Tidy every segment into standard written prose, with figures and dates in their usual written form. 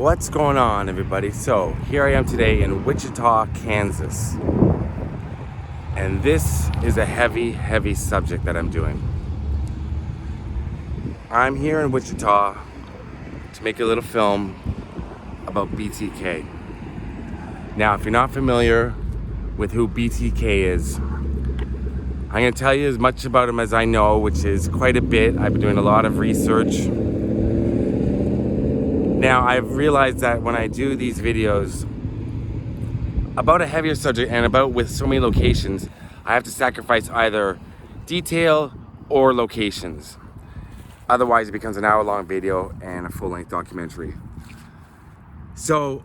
What's going on, everybody? So here I am today in Wichita, Kansas, and this is a heavy subject that I'm doing. I'm here in Wichita to make a little film about BTK. Now, if you're not familiar with who BTK is, I'm going to tell you as much about him as I know, which is quite a bit. I've been doing a lot of research. Now, I've realized that when I do these videos about a heavier subject and about with so many locations, I have to sacrifice either detail or locations. Otherwise, it becomes an hour-long video and a full-length documentary. So,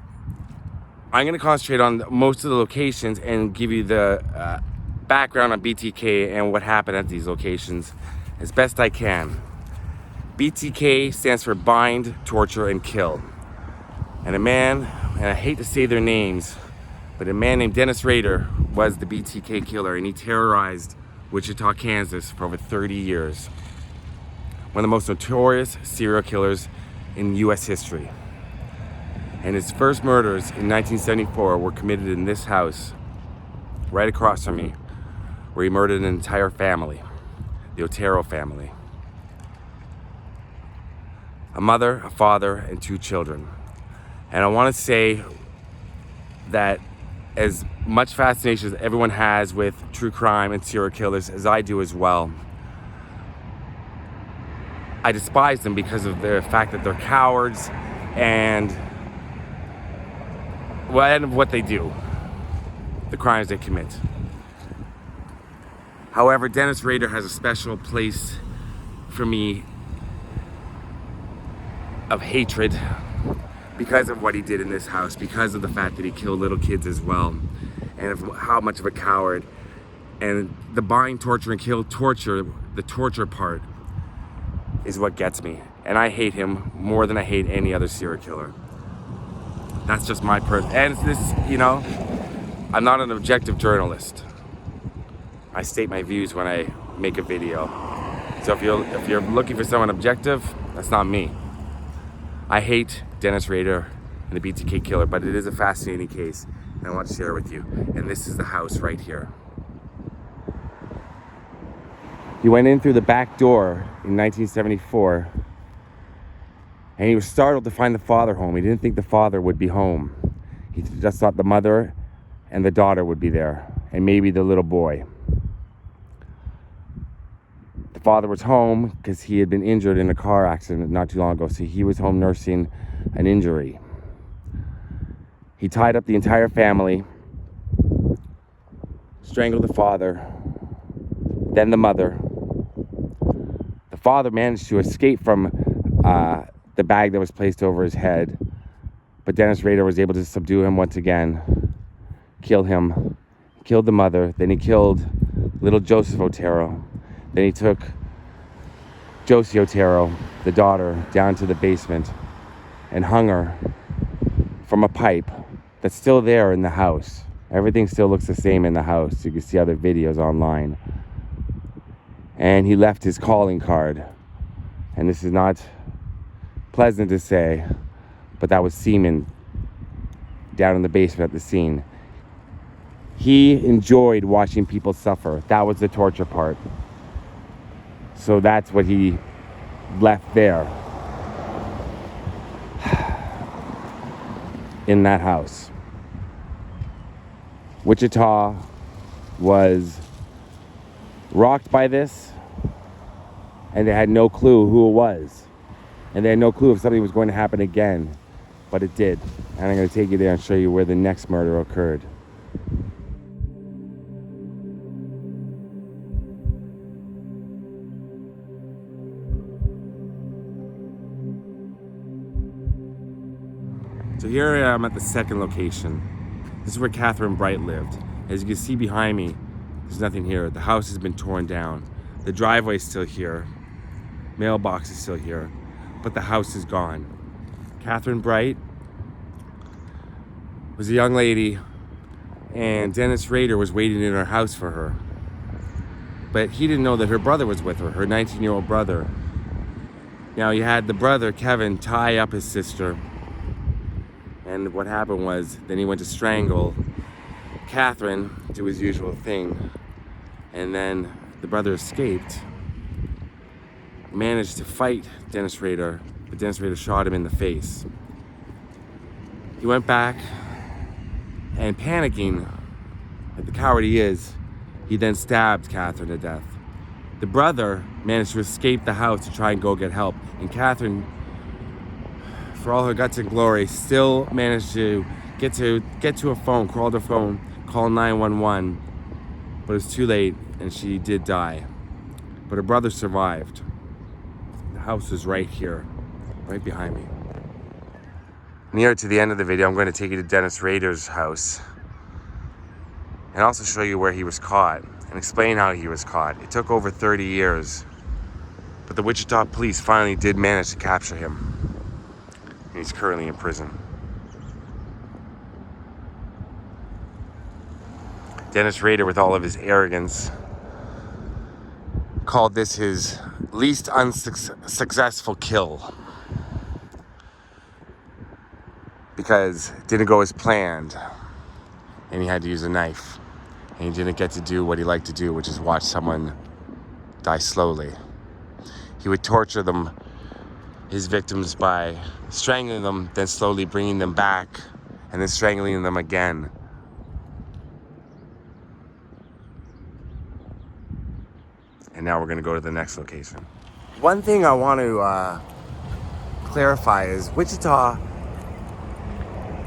I'm going to concentrate on most of the locations and give you the background on BTK and what happened at these locations as best I can. BTK stands for bind, torture, and kill. And a man, and I hate to say their names, but a man named Dennis Rader was the BTK killer, and he terrorized Wichita, Kansas for over 30 years. One of the most notorious serial killers in US history. And his first murders in 1974 were committed in this house, right across from me, where he murdered an entire family, the Otero family. A mother, a father, and 2 children. And I want to say that as much fascination as everyone has with true crime and serial killers, as I do as well, I despise them because of the fact that they're cowards and what they do, the crimes they commit. However, Dennis Rader has a special place for me of hatred because of what he did in this house, because of the fact that he killed little kids as well, and of how much of a coward. And the bind, torture, and kill, the torture part is what gets me. And I hate him more than I hate any other serial killer. That's just my and this, I'm not an objective journalist. I state my views when I make a video. So if you're looking for someone objective, that's not me. I hate Dennis Rader and the BTK killer, but it is a fascinating case, and I want to share it with you. And this is the house right here. He went in through the back door in 1974, and he was startled to find the father home. He didn't think the father would be home. He just thought the mother and the daughter would be there, and maybe the little boy. The father was home because he had been injured in a car accident not too long ago, so he was home nursing an injury. He tied up the entire family, strangled the father, then the mother. The father managed to escape from the bag that was placed over his head, but Dennis Rader was able to subdue him once again, kill him, killed the mother, then he killed little Joseph Otero. Then he took Josie Otero, the daughter, down to the basement and hung her from a pipe that's still there in the house. Everything still looks the same in the house. You can see other videos online. And he left his calling card. And this is not pleasant to say, but that was semen down in the basement at the scene. He enjoyed watching people suffer. That was the torture part. So that's what he left there in that house. Wichita was rocked by this, and they had no clue who it was. And they had no clue if something was going to happen again, but it did. And I'm going to take you there and show you where the next murder occurred. So here I am at the second location. This is where Catherine Bright lived. As you can see behind me, there's nothing here. The house has been torn down. The driveway is still here. Mailbox is still here. But the house is gone. Catherine Bright was a young lady, and Dennis Rader was waiting in her house for her. But he didn't know that her brother was with her, her 19-year-old brother. Now, you had the brother, Kevin, tie up his sister And what happened was, then he went to strangle Catherine, do his usual thing. And then the brother escaped, managed to fight Dennis Rader, but Dennis Rader shot him in the face. He went back, and panicking, like the coward he is, he then stabbed Catherine to death. The brother managed to escape the house to try and go get help, and Catherine, for all her guts and glory, still managed to get to a phone, crawl to a phone, call 911, but it was too late, and she did die. But her brother survived. The house is right here, right behind me. Near to the end of the video, I'm going to take you to Dennis Rader's house and also show you where he was caught and explain how he was caught. It took over 30 years, but the Wichita police finally did manage to capture him. And he's currently in prison. Dennis Rader, with all of his arrogance, called this his least unsuccessful kill because it didn't go as planned, and he had to use a knife, and he didn't get to do what he liked to do, which is watch someone die slowly. He would torture his victims by strangling them, then slowly bringing them back, and then strangling them again. And now we're going to go to the next location. One thing I want to clarify is Wichita,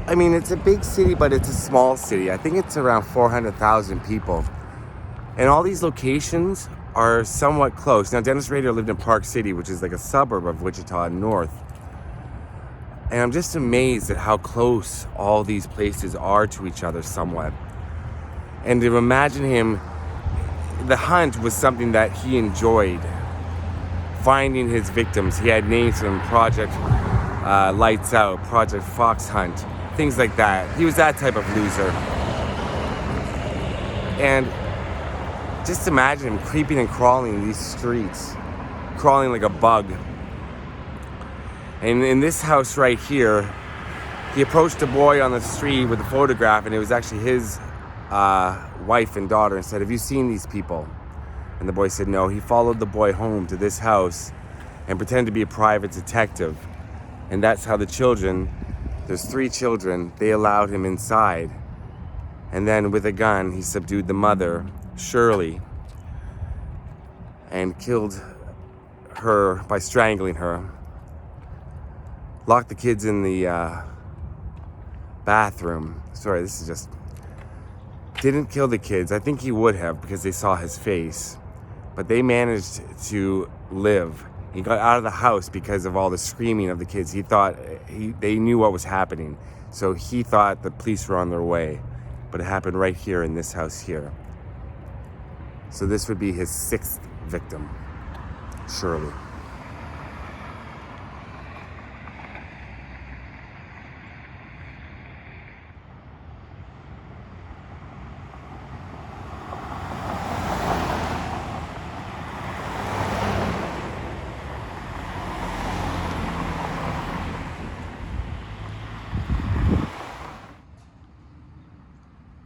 I mean, it's a big city, but it's a small city. I think it's around 400,000 people. And all these locations are somewhat close. Now, Dennis Rader lived in Park City, which is like a suburb of Wichita North. And I'm just amazed at how close all these places are to each other somewhat. And to imagine him, the hunt was something that he enjoyed. Finding his victims. He had names for them, Project Lights Out, Project Fox Hunt, things like that. He was that type of loser. And just imagine him creeping and crawling these streets, crawling like a bug. And in this house right here, he approached a boy on the street with a photograph, and it was actually his wife and daughter, and said, "Have you seen these people?" And the boy said no. He followed the boy home to this house and pretended to be a private detective. And that's how the children, there's 3 children, they allowed him inside. And then with a gun, he subdued the mother, Shirley, and killed her by strangling her. Locked the kids in the bathroom. Sorry, this is just... Didn't kill the kids. I think he would have, because they saw his face. But they managed to live. He got out of the house because of all the screaming of the kids. He thought they knew what was happening. So he thought the police were on their way. But it happened right here in this house here. So this would be his 6th victim, Shirley.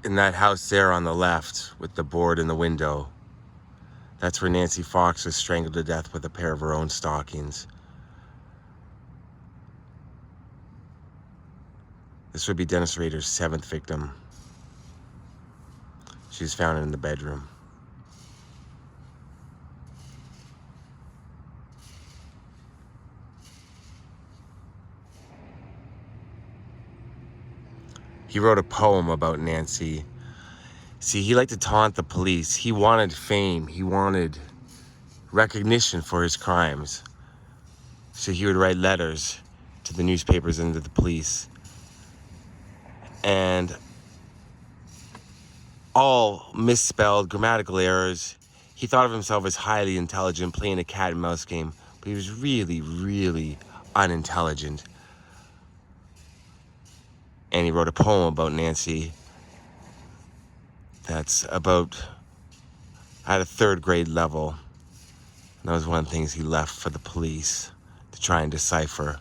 In that house there on the left with the board in the window, that's where Nancy Fox was strangled to death with a pair of her own stockings. This would be Dennis Rader's 7th victim. She was found in the bedroom. He wrote a poem about Nancy. See, he liked to taunt the police. He wanted fame. He wanted recognition for his crimes. So he would write letters to the newspapers and to the police. And all misspelled grammatical errors. He thought of himself as highly intelligent, playing a cat and mouse game. But he was really, really unintelligent. And he wrote a poem about Nancy that's about at a 3rd grade level. And that was one of the things he left for the police to try and decipher.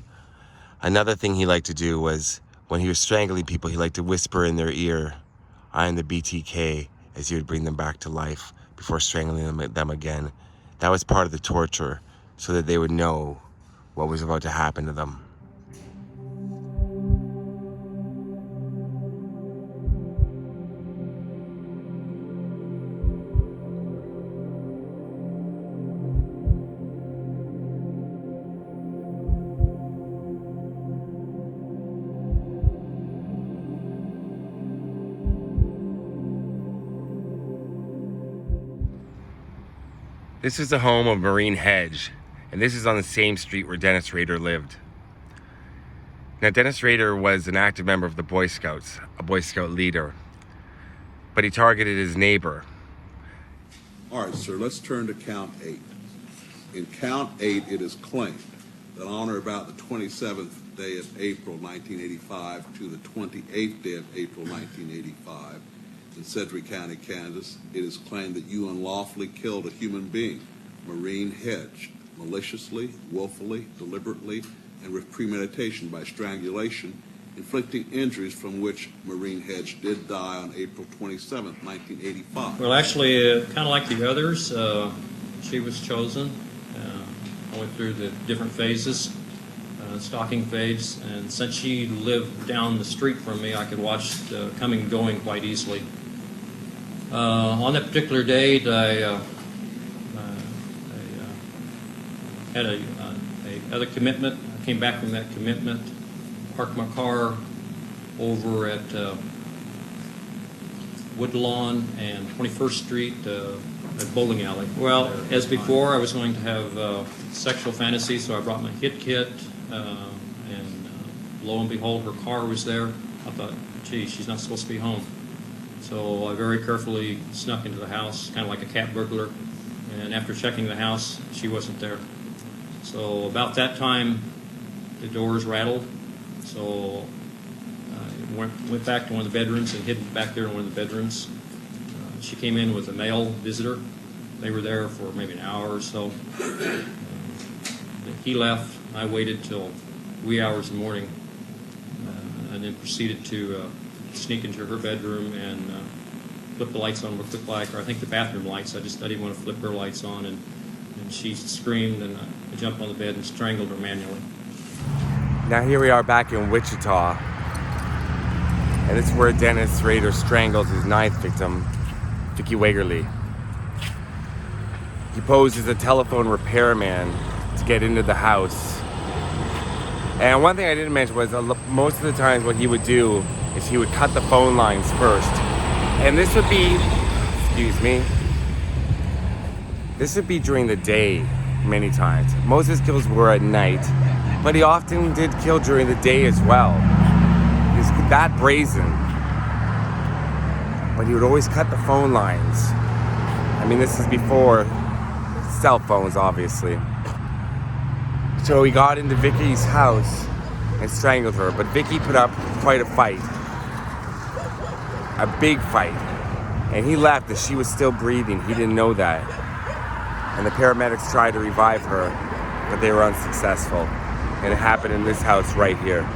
Another thing he liked to do was, when he was strangling people, he liked to whisper in their ear, "I am the BTK," as he would bring them back to life before strangling them again. That was part of the torture, so that they would know what was about to happen to them. This is the home of Maureen Hedge, and this is on the same street where Dennis Rader lived. Now, Dennis Rader was an active member of the Boy Scouts, a Boy Scout leader, but he targeted his neighbor. All right, sir, let's turn to count 8. In count 8, it is claimed that on or about the 27th day of April 1985 to the 28th day of April 1985, in Sedgwick County, Kansas, it is claimed that you unlawfully killed a human being, Maureen Hedge, maliciously, willfully, deliberately, and with premeditation by strangulation, inflicting injuries from which Maureen Hedge did die on April 27, 1985. Well, actually, kind of like the others, she was chosen. I went through the different phases, stalking phase, and since she lived down the street from me, I could watch the coming and going quite easily. On that particular date, I had a other commitment. I came back from that commitment, parked my car over at Woodlawn and 21st Street at Bowling Alley. Well, as before, I was going to have sexual fantasies, so I brought my hit kit, and lo and behold, her car was there. I thought, gee, she's not supposed to be home. So I very carefully snuck into the house, kind of like a cat burglar, and after checking the house, she wasn't there. So about that time, the doors rattled, so I went back to one of the bedrooms and hid back there in one of the bedrooms. She came in with a male visitor. They were there for maybe an hour or so. He left. I waited till wee hours in the morning, and then proceeded to sneak into her bedroom and flip the lights on real quick, like, or I think the bathroom lights. I didn't want to flip her lights on, and she screamed, and I jumped on the bed and strangled her manually. Now here we are back in Wichita, and this is where Dennis Rader strangled his 9th victim, Vicki Wagerly. He posed as a telephone repairman to get into the house. And one thing I didn't mention was most of the times what he would do is he would cut the phone lines first. And this would be, this would be during the day many times. Most of his kills were at night, but he often did kill during the day as well. He was that brazen. But he would always cut the phone lines. I mean, this is before cell phones, obviously. So he got into Vicki's house and strangled her, but Vicki put up quite a fight. A big fight. And he left as she was still breathing. He didn't know that. And the paramedics tried to revive her, but they were unsuccessful. And it happened in this house right here.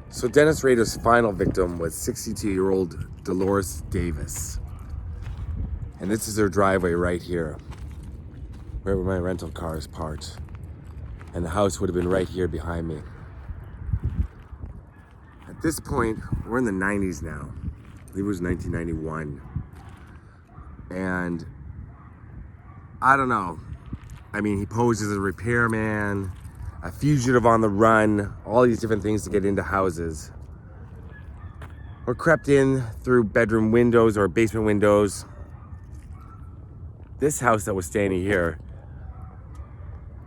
So Dennis Rader's final victim was 62-year-old Dolores Davis. And this is her driveway right here, where my rental car is parked. And the house would have been right here behind me. At this point, we're in the 90s now. I believe it was 1991. And I don't know. I mean, he posed as a repairman, a fugitive on the run, all these different things to get into houses. Or crept in through bedroom windows or basement windows. This house that was standing here,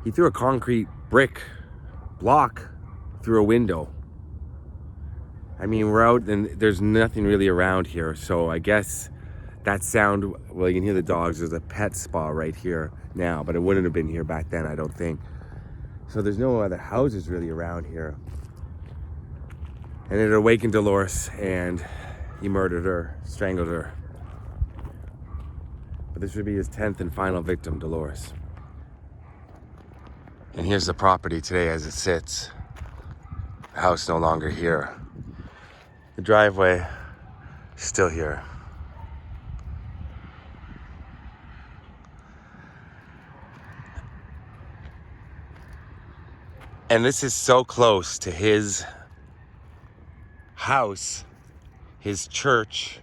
he threw a concrete block through a window. I mean, we're out and there's nothing really around here. So I guess that sound, well, you can hear the dogs. There's a pet spa right here now, but it wouldn't have been here back then, I don't think. So there's no other houses really around here. And it awakened Dolores and he murdered her, strangled her. But this would be his 10th and final victim, Dolores. And here's the property today as it sits. The house no longer here. The driveway still here. And this is so close to his house, his church.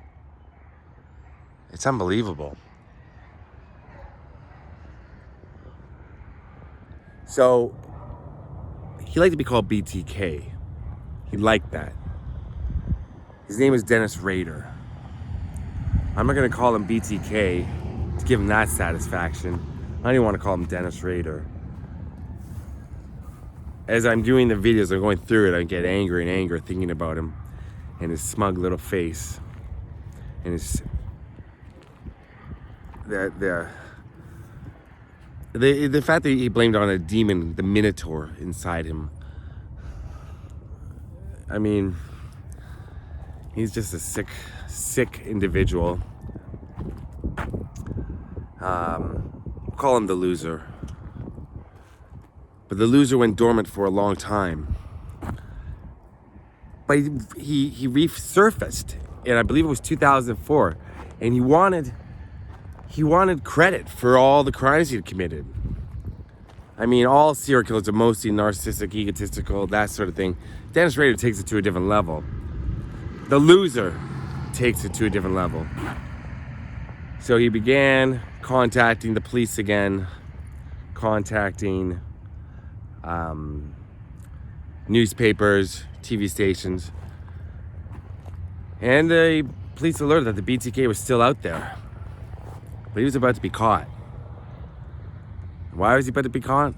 It's unbelievable. So, he liked to be called BTK. He liked that. His name is Dennis Rader. I'm not gonna call him BTK to give him that satisfaction. I don't even want to call him Dennis Rader. As I'm doing the videos, I'm going through it, I get angry and angry thinking about him and his smug little face and his the fact that he blamed on a demon, the Minotaur inside him. I mean, he's just a sick individual. Call him the loser. But the loser went dormant for a long time. But he resurfaced, and I believe it was 2004, and he wanted credit for all the crimes he had committed. I mean, all serial killers are mostly narcissistic, egotistical, that sort of thing. Dennis Rader takes it to a different level. The loser takes it to a different level. So he began contacting the police again, contacting newspapers, TV stations, and the police alerted that the BTK was still out there, but he was about to be caught. Why was he about to be caught?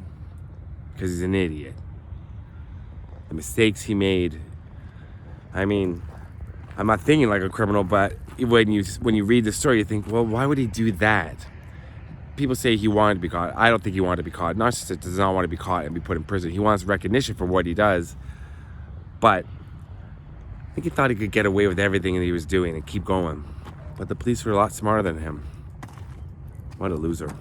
Because he's an idiot. The mistakes he made. I mean, I'm not thinking like a criminal, but when you read the story, you think, well, why would he do that? People say he wanted to be caught. I don't think he wanted to be caught. Narcissist does not want to be caught and be put in prison. He wants recognition for what he does. But I think he thought he could get away with everything that he was doing and keep going. But the police were a lot smarter than him. What a loser.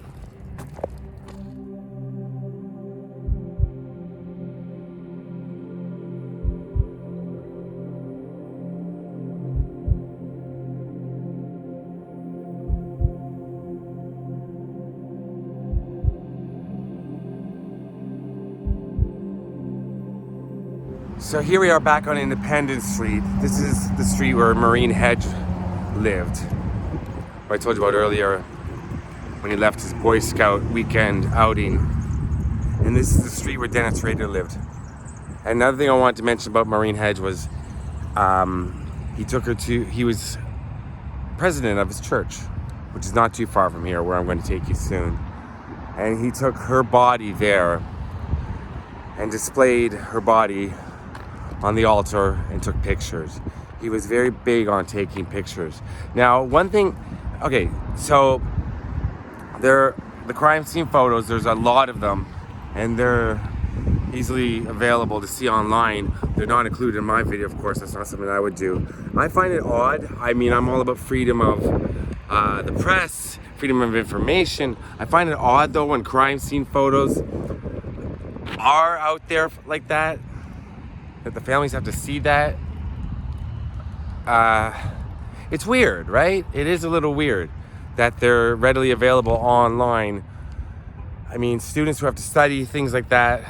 So here we are back on Independence Street. This is the street where Marine Hedge lived. What I told you about earlier when he left his Boy Scout weekend outing. And this is the street where Dennis Rader lived. And another thing I wanted to mention about Marine Hedge was he was president of his church, which is not too far from here where I'm going to take you soon. And he took her body there and displayed her body on the altar and took pictures. He was very big on taking pictures. Now, one thing, okay, so the crime scene photos, there's a lot of them, and they're easily available to see online. They're not included in my video, of course. That's not something I would do. I find it odd. I mean, I'm all about freedom of the press, freedom of information. I find it odd, though, when crime scene photos are out there like that the families have to see that. It's weird, right? It is a little weird that they're readily available online. I mean, students who have to study things like that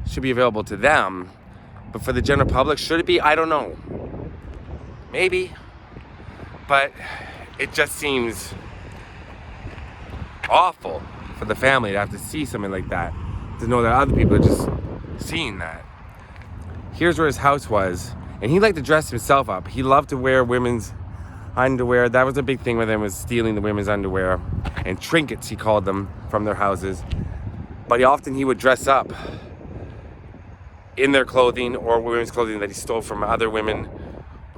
should be available to them, but for the general public, should it be? I don't know. Maybe, but it just seems awful for the family to have to see something like that, to know that other people are just seeing that. Here's where his house was, and he liked to dress himself up. He loved to wear women's underwear. That was a big thing with him, was stealing the women's underwear and trinkets, he called them, from their houses. But he would dress up in their clothing or women's clothing that he stole from other women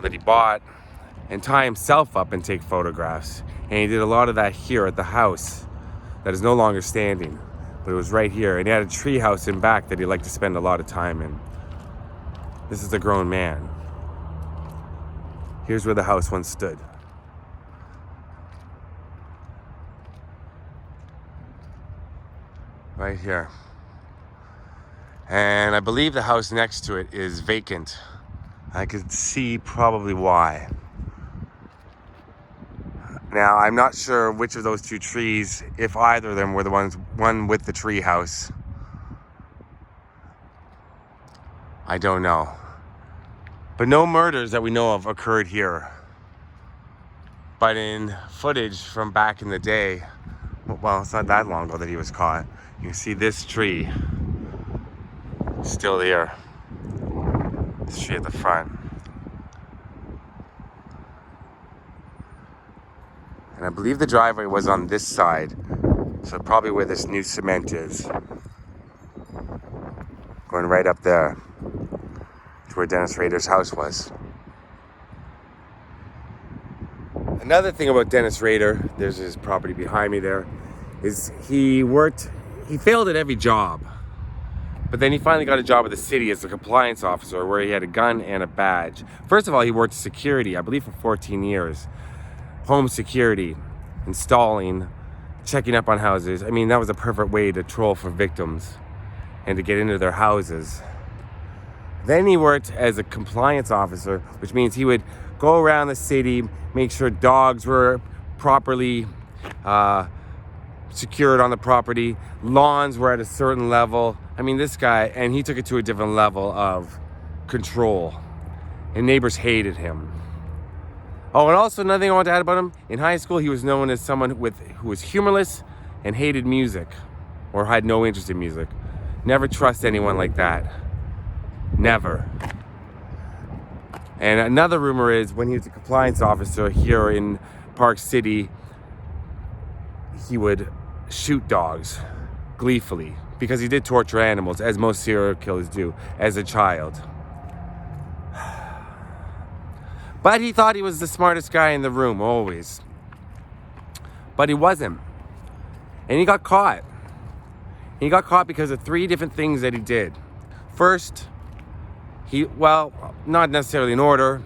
that he bought and tie himself up and take photographs. And he did a lot of that here at the house that is no longer standing, but it was right here. And he had a tree house in back that he liked to spend a lot of time in. This is a grown man. Here's where the house once stood. Right here. And I believe the house next to it is vacant. I could see probably why. Now, I'm not sure which of those two trees, if either of them were the one with the tree house. I don't know. But no murders that we know of occurred here. But in footage from back in the day, well, it's not that long ago that he was caught, you can see this tree still here. This tree at the front. And I believe the driveway was on this side, so probably where this new cement is. Going right up there to where Dennis Rader's house was. Another thing about Dennis Rader, there's his property behind me there, is he failed at every job. But then he finally got a job at the city as a compliance officer where he had a gun and a badge. First of all, he worked security, I believe for 14 years. Home security, installing, checking up on houses. I mean, that was a perfect way to troll for victims and to get into their houses. Then he worked as a compliance officer, which means he would go around the city, make sure dogs were properly secured on the property, lawns were at a certain level. I mean, this guy, and he took it to a different level of control, and neighbors hated him. Oh, and also another thing I want to add about him, in high school he was known as someone who was humorless and hated music, or had no interest in music. Never trust anyone like that. Never. And another rumor is when he was a compliance officer here in Park City, he would shoot dogs gleefully because he did torture animals, as most serial killers do, as a child. But he thought he was the smartest guy in the room, always. But he wasn't. And he got caught. He got caught because of 3 different things that he did. First, not necessarily in order,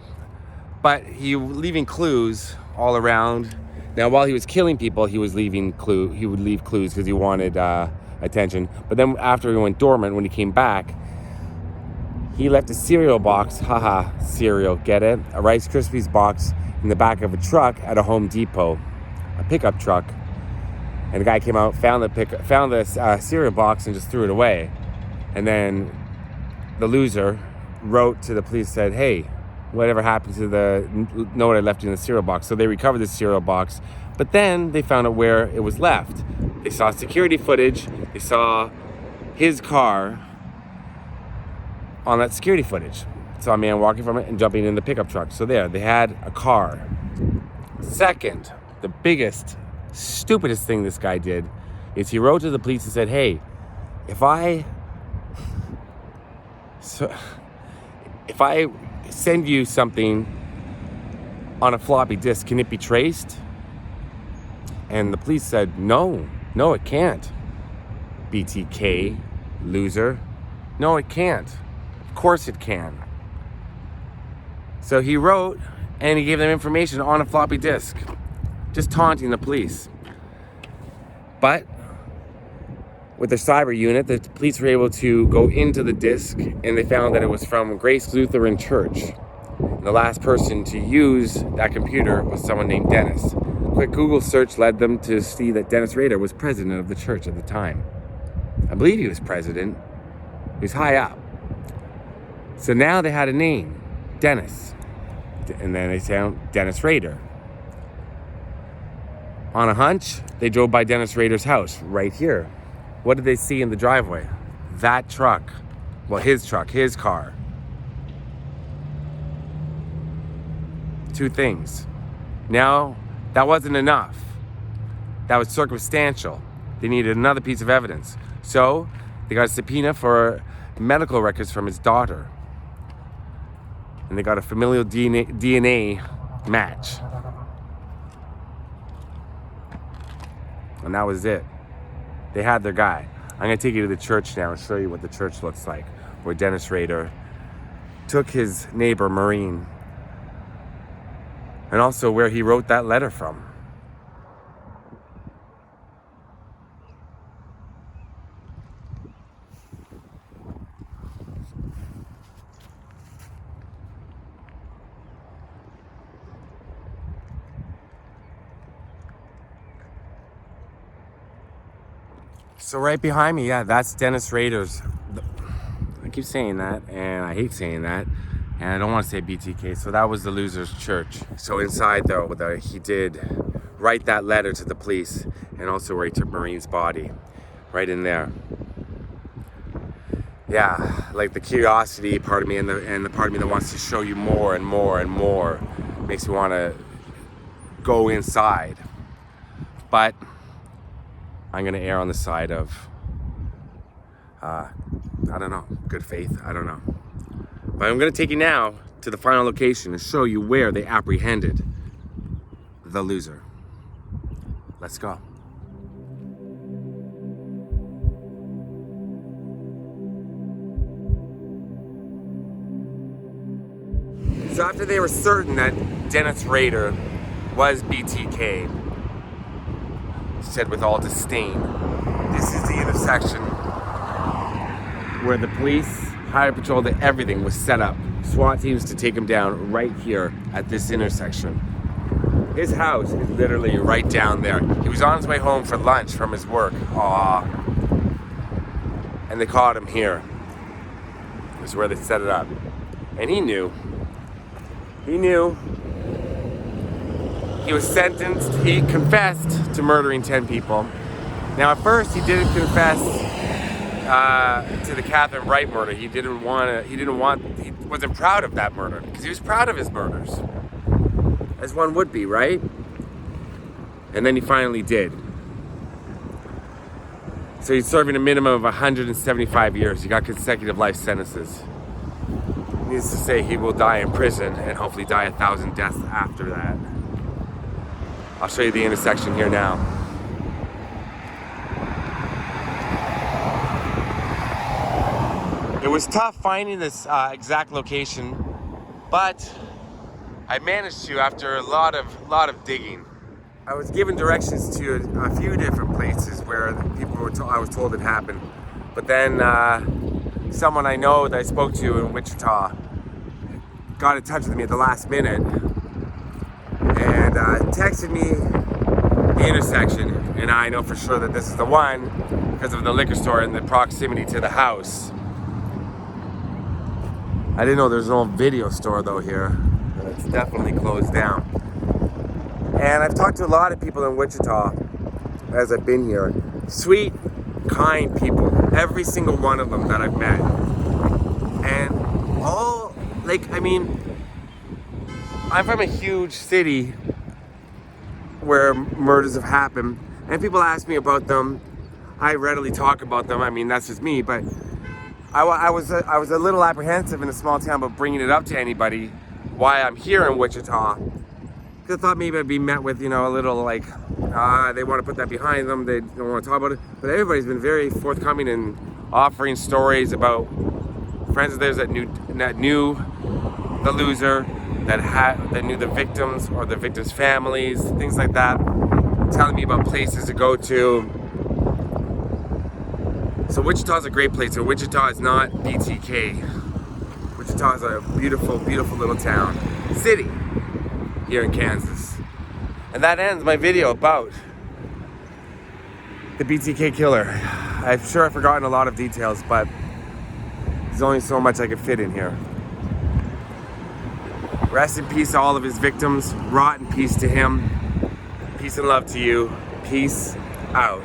but he was leaving clues all around. Now, while he was killing people, he would leave clues because he wanted attention. But then after he went dormant, when he came back, he left a cereal box, cereal, get it? A Rice Krispies box in the back of a truck at a Home Depot, a pickup truck. And the guy came out, found the cereal box and just threw it away. And then the loser wrote to the police, said, hey, whatever happened to the note I left in the cereal box? So they recovered the cereal box, but then they found out where it was left. They saw security footage, they saw his car on that security footage. Saw a man walking from it and jumping in the pickup truck. So there, they had a car. Second, the biggest, stupidest thing this guy did is he wrote to the police and said, hey, if I send you something on a floppy disk, can it be traced? And the police said, no, it can't. BTK, loser. No, it can't. Of course it can. So he wrote and he gave them information on a floppy disk, just taunting the police. But with their cyber unit, the police were able to go into the disk and they found that it was from Grace Lutheran Church. And the last person to use that computer was someone named Dennis. A quick Google search led them to see that Dennis Rader was president of the church at the time. I believe he was president. He was high up. So now they had a name, Dennis. And then they found Dennis Rader. On a hunch, they drove by Dennis Rader's house right here. What did they see in the driveway? That truck. Well, his truck, his car. 2 things. Now, that wasn't enough. That was circumstantial. They needed another piece of evidence. So, they got a subpoena for medical records from his daughter. and they got a familial DNA match. And that was it. They had their guy. I'm gonna take you to the church now and show you what the church looks like, where Dennis Rader took his neighbor, Maureen, and also where he wrote that letter from. So right behind me, yeah, that's Dennis Rader's. I keep saying that, and I hate saying that, and I don't want to say BTK. So that was the loser's church. So inside, though, he did write that letter to the police, and also where he took Maureen's body, right in there. Yeah, like the curiosity part of me, and the part of me that wants to show you more and more and more, makes me want to go inside. But I'm gonna err on the side of, I don't know, good faith, I don't know. But I'm gonna take you now to the final location and show you where they apprehended the loser. Let's go. So after they were certain that Dennis Rader was BTK, said with all disdain, this is the intersection where the police, highway patrol, everything was set up. SWAT teams to take him down right here at this intersection. His house is literally right down there. He was on his way home for lunch from his work. And they caught him here. This is where they set it up. And he knew. He knew. He was sentenced, he confessed to murdering 10 people. Now at first he didn't confess to the Catherine Wright murder. He wasn't proud of that murder, because he was proud of his murders. As one would be, right? And then he finally did. So he's serving a minimum of 175 years. He got consecutive life sentences. Needless to say, he will die in prison and hopefully die 1,000 deaths after that. I'll show you the intersection here now. It was tough finding this exact location, but I managed to after a lot of digging. I was given directions to a few different places where people were I was told it happened, but then someone I know that I spoke to in Wichita got in touch with me at the last minute and texted me the intersection, and I know for sure that this is the one because of the liquor store and the proximity to the house. I didn't know there's an old video store though here, but it's definitely closed down. And I've talked to a lot of people in Wichita as I've been here. Sweet, kind people, every single one of them that I've met. And all, I'm from a huge city where murders have happened, and people ask me about them. I readily talk about them. I mean, that's just me, but I was a little apprehensive in a small town about bringing it up to anybody why I'm here in Wichita. Because I thought maybe I'd be met with, a little they want to put that behind them, they don't want to talk about it. But everybody's been very forthcoming in offering stories about friends of theirs that knew the loser, that knew the victims or the victims' families, things like that, telling me about places to go to. So Wichita's a great place, and Wichita is not BTK. Wichita is a beautiful, beautiful little town, city here in Kansas. And that ends my video about the BTK killer. I'm sure I've forgotten a lot of details, but there's only so much I could fit in here. Rest in peace to all of his victims. Rot in peace to him. Peace and love to you. Peace out.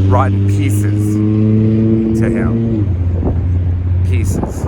Rotten pieces to him. Pieces.